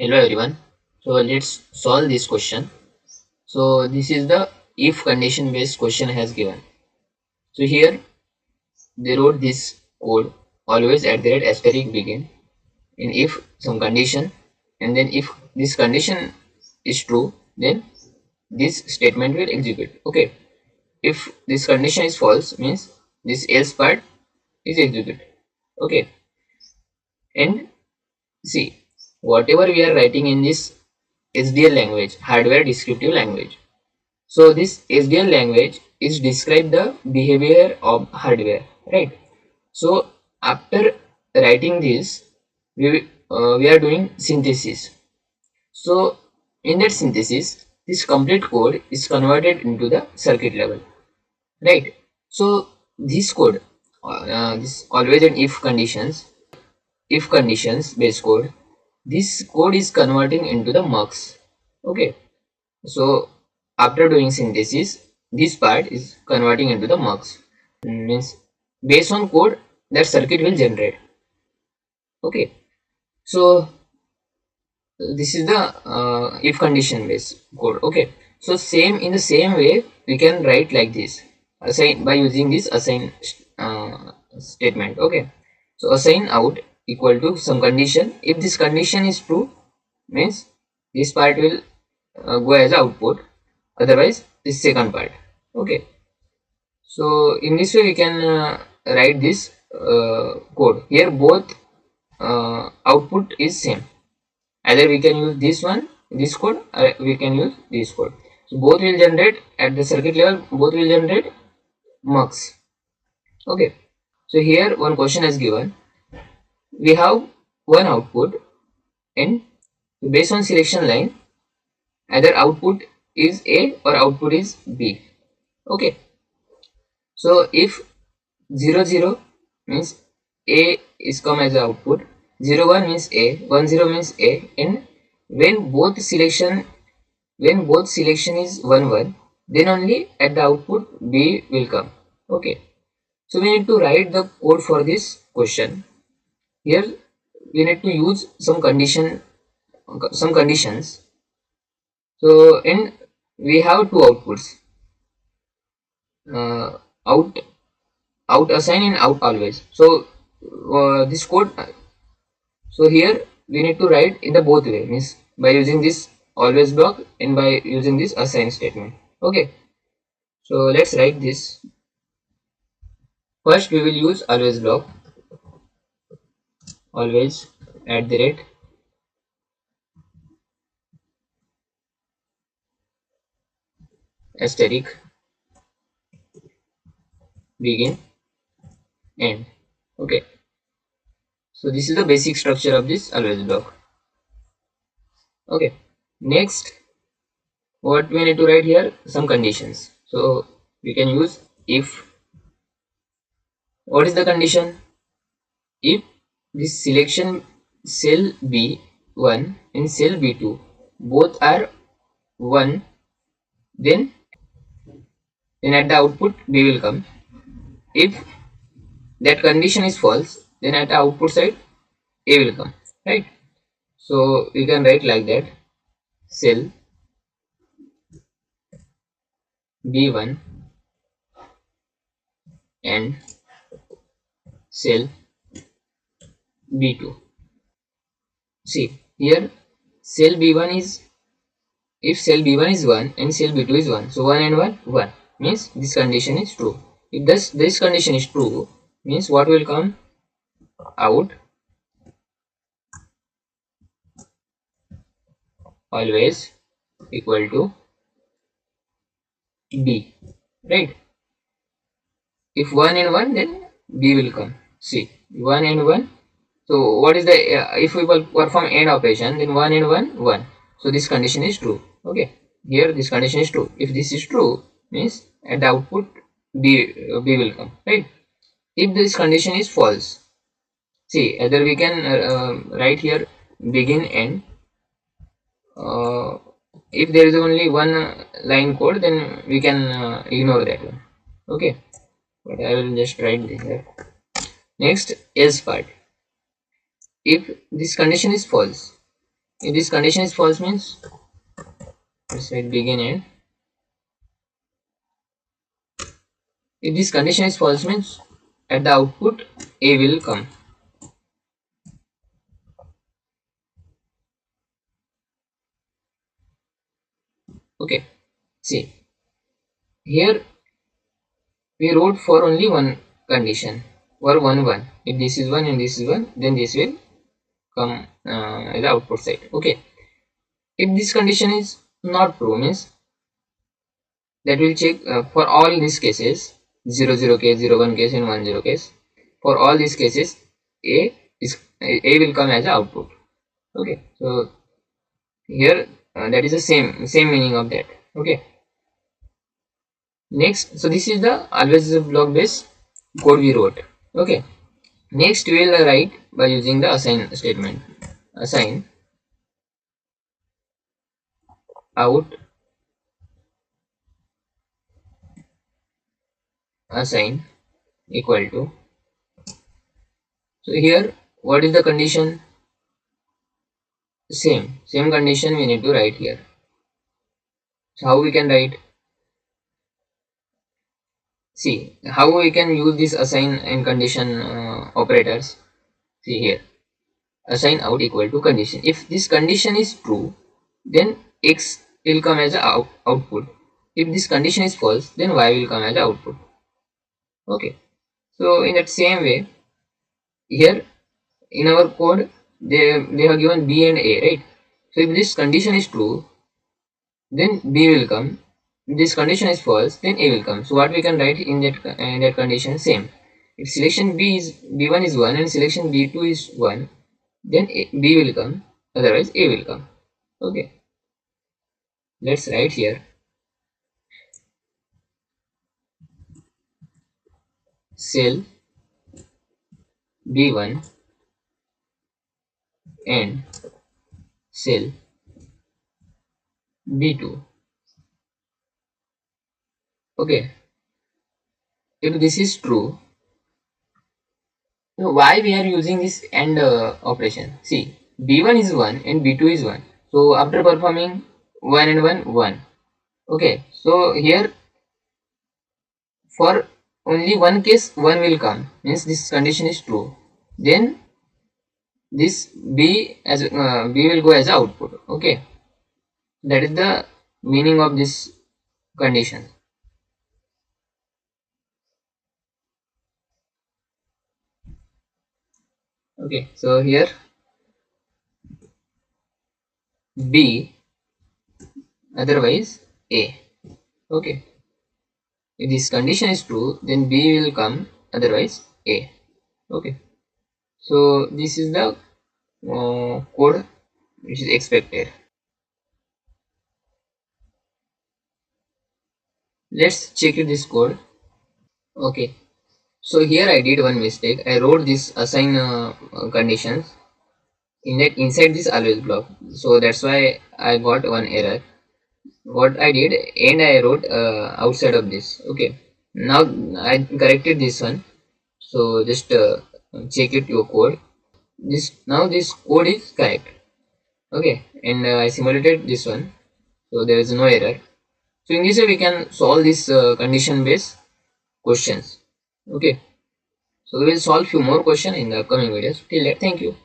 Hello everyone. So let's solve this question. So this is the if condition based question has given. So here they wrote this code always at the rate asterisk begin in if some condition, and then if this condition is true then this statement will execute. Okay. If this condition is false means this else part is executed. Okay. And see, whatever we are writing in this HDL language, hardware descriptive language. So this HDL language is describe the behavior of hardware, right? So after writing this, we are doing synthesis. So in that synthesis, this complete code is converted into the circuit level, right? So this code, this always and if conditions base code, this code is converting into the mux. Okay. So after doing synthesis, this part is converting into the mux. Means based on code that circuit will generate. Okay. So this is the if condition based code. Okay. So same in the same way we can write like this, assign by using this assign statement. Okay. So assign out equal to some condition. If this condition is true, means this part will go as output, otherwise this second part. Okay. So in this way we can write this code. Here both output is same, either we can use this code, or we can use this code. So both will generate at the circuit level, both will generate mux. Okay. So here one question is given, we have one output and based on selection line either output is A or output is B. Okay. So if 0 0 means A is come as output, 0 1 means A, 1 0 means A, and when both selection is 1 1, then only at the output B will come. Okay. So we need to write the code for this question. Here we need to use some conditions. So and we have two outputs, out assign and out always. So this code, so here we need to write in the both way, means by using this always block and by using this assign statement. Okay. So let's write this. First we will use always block, always at the rate asterisk begin end. Okay. So this is the basic structure of this always block. Okay. Next, what we need to write here, some conditions. So we can use if. What is the condition? If this selection cell B1 and cell B2 both are 1, then at the output B will come. If that condition is false, then at the output side A will come, right? So we can write like that, cell B1 and cell B2. See here, cell B1 is, if cell B1 is 1 and cell B2 is 1, so 1 and 1 1 means this condition is true. If this condition is true, means what will come out, always equal to B, right? If 1 and 1, then B will come. See, 1 and 1. So what is the if we will perform AND operation, then 1 and 1 1. So this condition is true. Okay. Here this condition is true. If this is true, means at the output B will come, right? If this condition is false, see, either we can write here begin end. If there is only one line code, then we can ignore that one. Okay. But I will just write this here. Next, else part. If this condition is false, If this condition is false means, let's write begin end. If this condition is false means at the output A will come. Okay, see here we wrote for only one condition or one. If this is 1 and this is 1, then this will come at the output side. Okay, if this condition is not true means that will check for all these cases 00 case, 01 case and 10 case. For all these cases A will come as a output. Okay, so here that is the same meaning of that. Okay, next, so this is the always block based code we wrote. Okay, next we will write by using the assign statement. Assign out assign equal to, so here what is the condition? Same condition we need to write here. So how we can write? See how we can use this assign and condition operators. See here, assign out equal to condition. If this condition is true, then x will come as a output. If this condition is false, then y will come as a output. Okay, so in that same way, here in our code they have given b and a, right? So if this condition is true, then b will come. If this condition is false, then a will come. So what we can write in that condition? Same. If selection b1 is 1 and selection b2 is 1, then b will come, otherwise a will come. Okay, let's write here cell b1 and cell b2. Okay, if this is true, so why we are using this AND operation? See, b1 is 1 and b2 is 1. So after performing 1 and 1, 1. Okay, so here for only one case 1 will come, means this condition is true. Then this b will go as output. Okay, that is the meaning of this condition. Okay, so here b, otherwise a. Okay, if this condition is true, then b will come, otherwise a. Okay, so this is the code which is expected. Let's check this code. Okay, so here I did one mistake. I wrote this assign conditions in that inside this always block, so that's why I got one error. What I did, and I wrote outside of this. Okay, now I corrected this one, so just check it your code. This code is correct. Okay, and I simulated this one, so there is no error. So in this way we can solve this condition based questions. Okay, so we will solve few more questions in the upcoming videos. Till that, thank you.